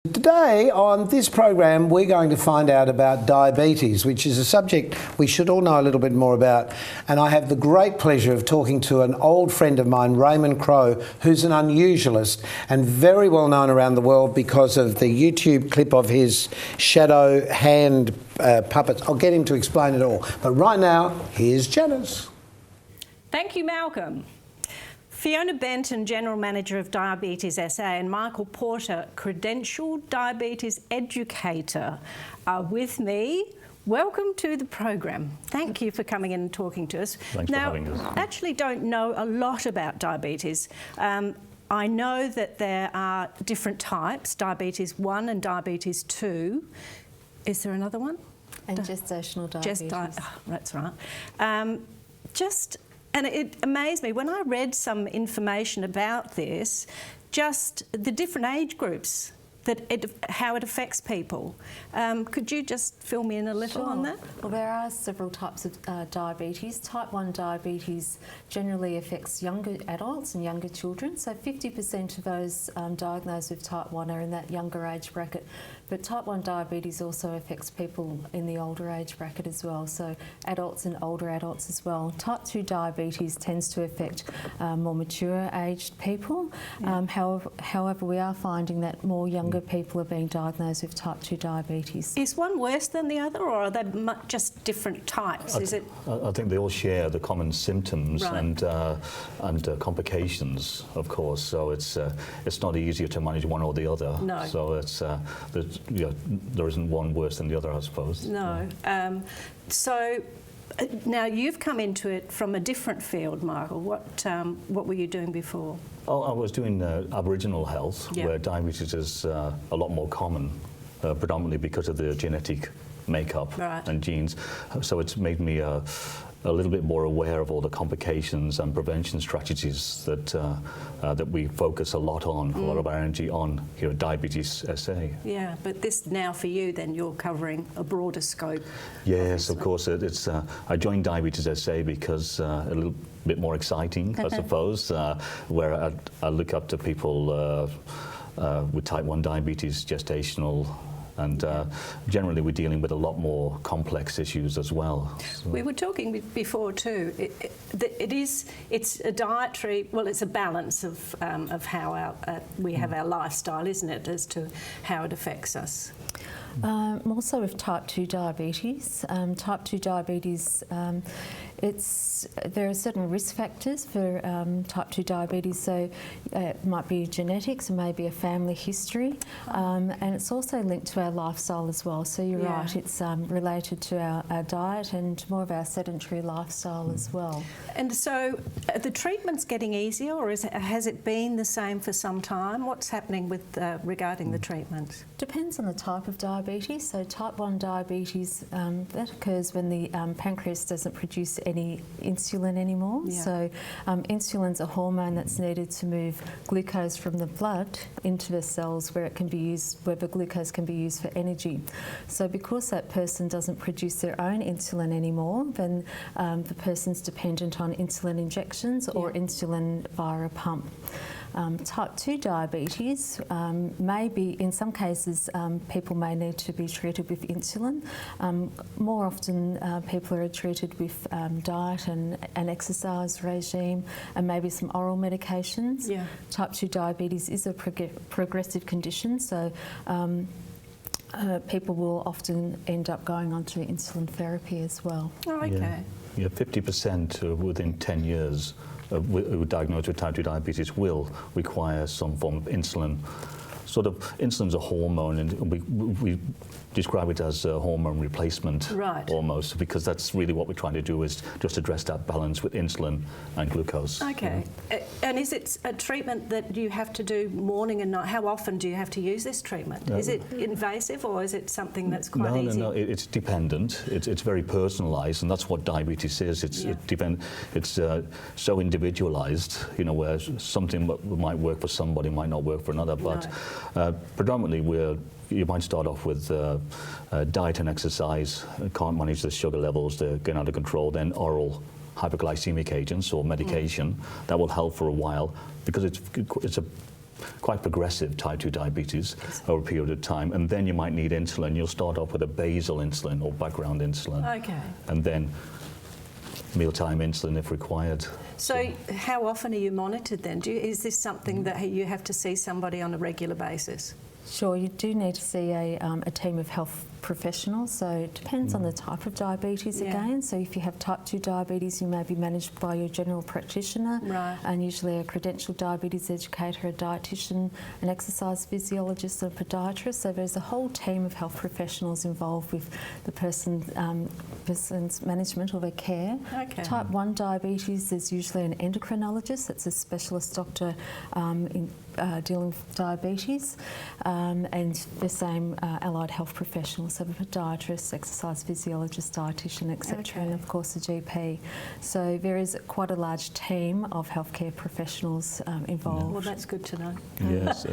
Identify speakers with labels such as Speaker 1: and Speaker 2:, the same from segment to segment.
Speaker 1: Today on this program we're going to find out about diabetes, which is a subject we should all know a little bit more about, and I have the great pleasure of talking to an old friend of mine, Raymond Crowe, who's an unusualist and very well known around the world because of the YouTube clip of his shadow hand puppets. I'll get him to explain it all, but right now here's Janice.
Speaker 2: Thank you, Malcolm. Fiona Benton, General Manager of Diabetes SA, and Michael Porter, Credentialed Diabetes Educator, are with me. Welcome to the program. Thank you for coming in and talking to us.
Speaker 3: Thanks for having us.
Speaker 2: I actually don't know a lot about diabetes. I know that there are different types, diabetes 1 and diabetes 2. Is there another one?
Speaker 4: And gestational diabetes.
Speaker 2: That's right. And it amazed me when I read some information about this, just the different age groups, how it affects people. Could you just fill me in a little on that?
Speaker 4: Well, there are several types of diabetes. Type 1 diabetes generally affects younger adults and younger children. So 50% of those diagnosed with type 1 are in that younger age bracket. But type 1 diabetes also affects people in the older age bracket as well, so adults and older adults as well. Type 2 diabetes tends to affect more mature aged people. Yeah. However, we are finding that more younger people are being diagnosed with type 2 diabetes.
Speaker 2: Is one worse than the other, or are they just different types?
Speaker 3: I think they all share the common symptoms, right, and complications, of course. So it's not easier to manage one or the other.
Speaker 2: No.
Speaker 3: So there isn't one worse than the other, I suppose.
Speaker 2: No. So now you've come into it from a different field, Michael. What were you doing before?
Speaker 3: Oh, I was doing Aboriginal health,
Speaker 2: yeah,
Speaker 3: where diabetes is a lot more common, predominantly because of the genetic makeup, right, and genes. So it's made me a little bit more aware of all the complications and prevention strategies that we focus a lot on, a lot of our energy on here at Diabetes SA.
Speaker 2: Yeah, but this now for you then, you're covering a broader scope.
Speaker 3: Yes, obviously. Of course. I joined Diabetes SA because a little bit more exciting, I suppose, where I look up to people with type 1 diabetes, gestational, and generally we're dealing with a lot more complex issues as well. So.
Speaker 2: We were talking before too. It's a dietary. Well, it's a balance of how we have our lifestyle, isn't it, as to how it affects us.
Speaker 4: Also with type 2 diabetes. Type 2 diabetes, there are certain risk factors for type 2 diabetes, so it might be genetics, it may be a family history, and it's also linked to our lifestyle as well. So you're right, it's related to our diet and more of our sedentary lifestyle as well.
Speaker 2: And so the treatment's getting easier, or has it been the same for some time? What's happening with regarding the treatment?
Speaker 4: Depends on the type of diabetes. So type 1 diabetes, that occurs when the pancreas doesn't produce any insulin anymore. Yeah. So insulin's a hormone that's needed to move glucose from the blood into the cells where it can be used, where the glucose can be used for energy. So because that person doesn't produce their own insulin anymore, then the person's dependent on insulin injections or insulin via a pump. Type 2 diabetes may be, in some cases, people may need to be treated with insulin. More often, people are treated with diet and an exercise regime and maybe some oral medications. Yeah. Type 2 diabetes is a progressive condition, so people will often end up going onto insulin therapy as well.
Speaker 2: Oh, okay.
Speaker 3: Yeah, 50% within 10 years who are diagnosed with type 2 diabetes will require some form of insulin. Insulin's a hormone, and we describe it as a hormone replacement, right, almost, because that's really what we're trying to do, is just address that balance with insulin and glucose.
Speaker 2: Okay. And is it a treatment that you have to do morning and night? How often do you have to use this treatment? Is it invasive, or is it something that's quite easy?
Speaker 3: No, it's dependent. It's very personalised, and that's what diabetes is. It's so individualised, where something that might work for somebody might not work for another, but predominantly you might start off with diet and exercise. Can't manage the sugar levels, they're getting out of control. Then oral hypoglycemic agents or medication that will help for a while, because it's a quite progressive type 2 diabetes over a period of time, and then you might need insulin. You'll start off with a basal insulin or background insulin,
Speaker 2: Okay.
Speaker 3: and then mealtime insulin if required.
Speaker 2: So how often are you monitored then? Is this something that you have to see somebody on a regular basis?
Speaker 4: Sure, you do need to see a team of health professionals, so it depends on the type of diabetes again. So if you have type 2 diabetes, you may be managed by your general practitioner, and usually a credentialed diabetes educator, a dietitian, an exercise physiologist, and a podiatrist. So there's a whole team of health professionals involved with the person's management or their care.
Speaker 2: Okay.
Speaker 4: Type 1 diabetes, there's usually an endocrinologist, that's a specialist doctor dealing with diabetes, and the same allied health professionals, so the podiatrist, exercise physiologist, dietitian, etc., and of course the GP. So there is quite a large team of healthcare professionals involved.
Speaker 2: Well, that's good to know.
Speaker 3: Yes.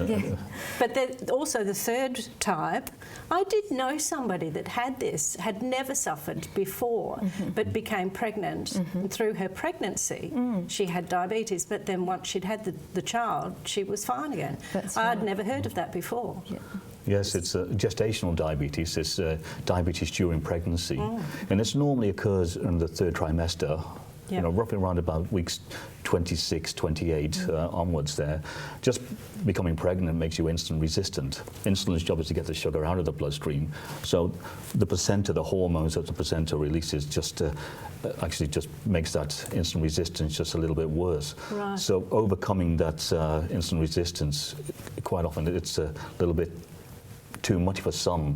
Speaker 2: But also the third type, I did know somebody that had this, had never suffered before, but became pregnant. And through her pregnancy, she had diabetes, but then once she'd had the child, she was fine again. I'd never heard of that before.
Speaker 4: Yeah.
Speaker 3: Yes, it's gestational diabetes. It's diabetes during pregnancy, and this normally occurs in the third trimester. You know, roughly around about weeks 26, 28 onwards there. Just becoming pregnant makes you insulin resistant. Insulin's job is to get the sugar out of the bloodstream. So the placenta, the hormones that the placenta releases just actually just makes that insulin resistance just a little bit worse.
Speaker 2: Right.
Speaker 3: So overcoming that insulin resistance, quite often it's a little bit too much for some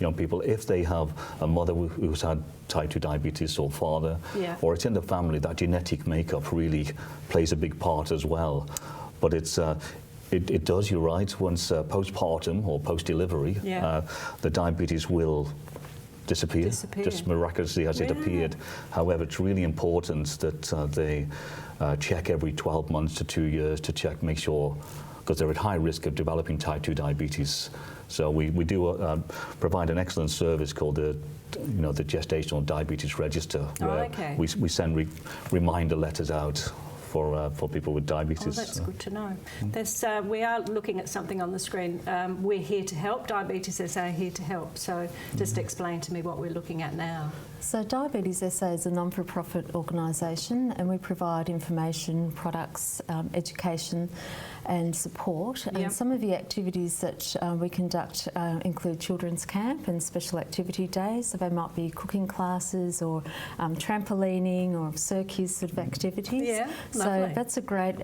Speaker 3: young people. If they have a mother who's had type 2 diabetes or father, or it's in the family, that genetic makeup really plays a big part as well. But it's it does, you're right, once postpartum or post-delivery, the diabetes will disappear, just miraculously as it appeared. However, it's really important that they check every 12 months to 2 years to check, make sure, because they're at high risk of developing type 2 diabetes. So we do provide an excellent service called the Gestational Diabetes Register, where we send reminder letters out for people with diabetes.
Speaker 2: Oh, that's good to know. We are looking at something on the screen. We're here to help. Diabetes SA here to help. So just explain to me what we're looking at now.
Speaker 4: So Diabetes SA is a non-for-profit organisation, and we provide information, products, education and support. And some of the activities that we conduct include children's camp and special activity days. So they might be cooking classes or trampolining or circus sort of activities.
Speaker 2: Yeah,
Speaker 4: so
Speaker 2: lovely.
Speaker 4: that's a great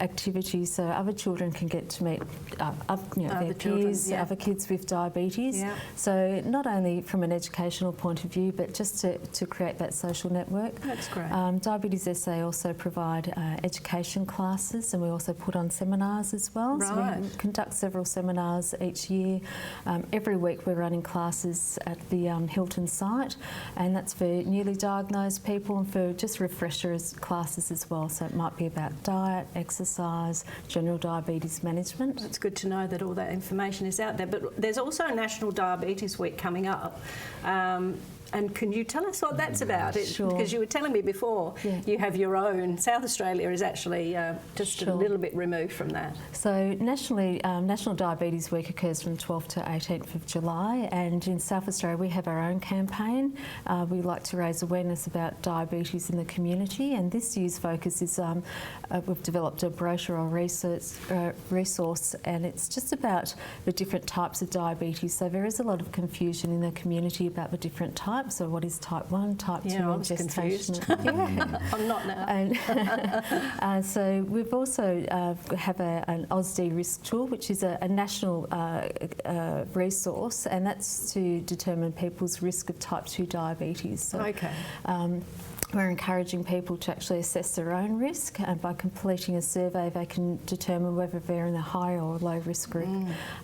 Speaker 4: activity. So other children can get to meet their peers, other kids with diabetes.
Speaker 2: Yeah.
Speaker 4: So not only from an educational point of view, but just to create that social network.
Speaker 2: That's great.
Speaker 4: Diabetes SA also provide education classes, and we also put on seminars as well.
Speaker 2: Right.
Speaker 4: So we conduct several seminars each year. Every week we're running classes at the Hilton site, and that's for newly diagnosed people and for just refreshers classes as well. So it might be about diet, exercise, general diabetes management.
Speaker 2: It's good to know that all that information is out there. But there's also a National Diabetes Week coming up. And can you tell us what that's about?
Speaker 4: Sure.
Speaker 2: Because you were telling me before, you have your own. South Australia is actually just a little bit removed from that.
Speaker 4: So nationally, National Diabetes Week occurs from 12th to 18th of July, and in South Australia we have our own campaign. We like to raise awareness about diabetes in the community, and this year's focus is we've developed a brochure or resource, and it's just about the different types of diabetes. So there is a lot of confusion in the community about the different types. So what is type 1, type 2,
Speaker 2: I was
Speaker 4: gestational?
Speaker 2: I'm not now.
Speaker 4: And so we've also have an AusD risk tool, which is a national resource, and that's to determine people's risk of type 2 diabetes. So, we're encouraging people to actually assess their own risk, and by completing a survey they can determine whether they're in a high or low risk group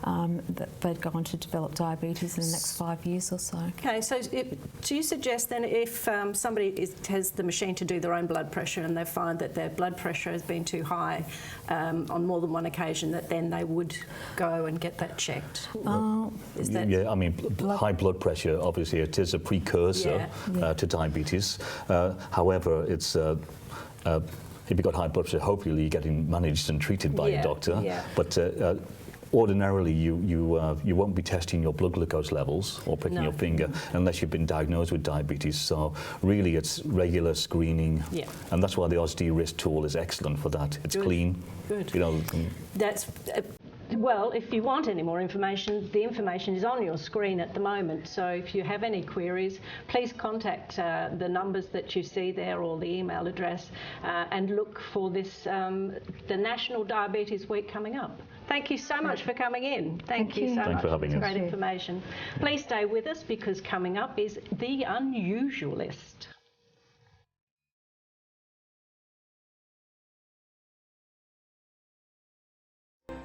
Speaker 4: that they'd go on to develop diabetes in the next 5 years or so.
Speaker 2: Okay, so do you suggest then if somebody has the machine to do their own blood pressure and they find that their blood pressure has been too high on more than one occasion, that then they would go and get that checked? Is that
Speaker 3: I mean, high blood pressure, obviously it is a precursor to diabetes. However, it's if you've got high blood pressure, hopefully you're getting managed and treated by
Speaker 2: Yeah,
Speaker 3: a doctor.
Speaker 2: yeah.
Speaker 3: But ordinarily, you won't be testing your blood glucose levels or pricking
Speaker 2: No.
Speaker 3: your finger unless you've been diagnosed with diabetes. So really, it's regular screening,
Speaker 2: Yeah.
Speaker 3: and that's why the OSD risk tool is excellent for that. It's
Speaker 2: Good.
Speaker 3: clean.
Speaker 2: Good.
Speaker 3: You know,
Speaker 2: That's well, if you want any more information, the information is on your screen at the moment. So if you have any queries, please contact the numbers that you see there or the email address and look for this, the National Diabetes Week coming up. Thank you so much for coming in. Thank you so much.
Speaker 3: Thanks for having
Speaker 2: It's
Speaker 3: us.
Speaker 2: great information. Please stay with us because coming up is The Unusualist.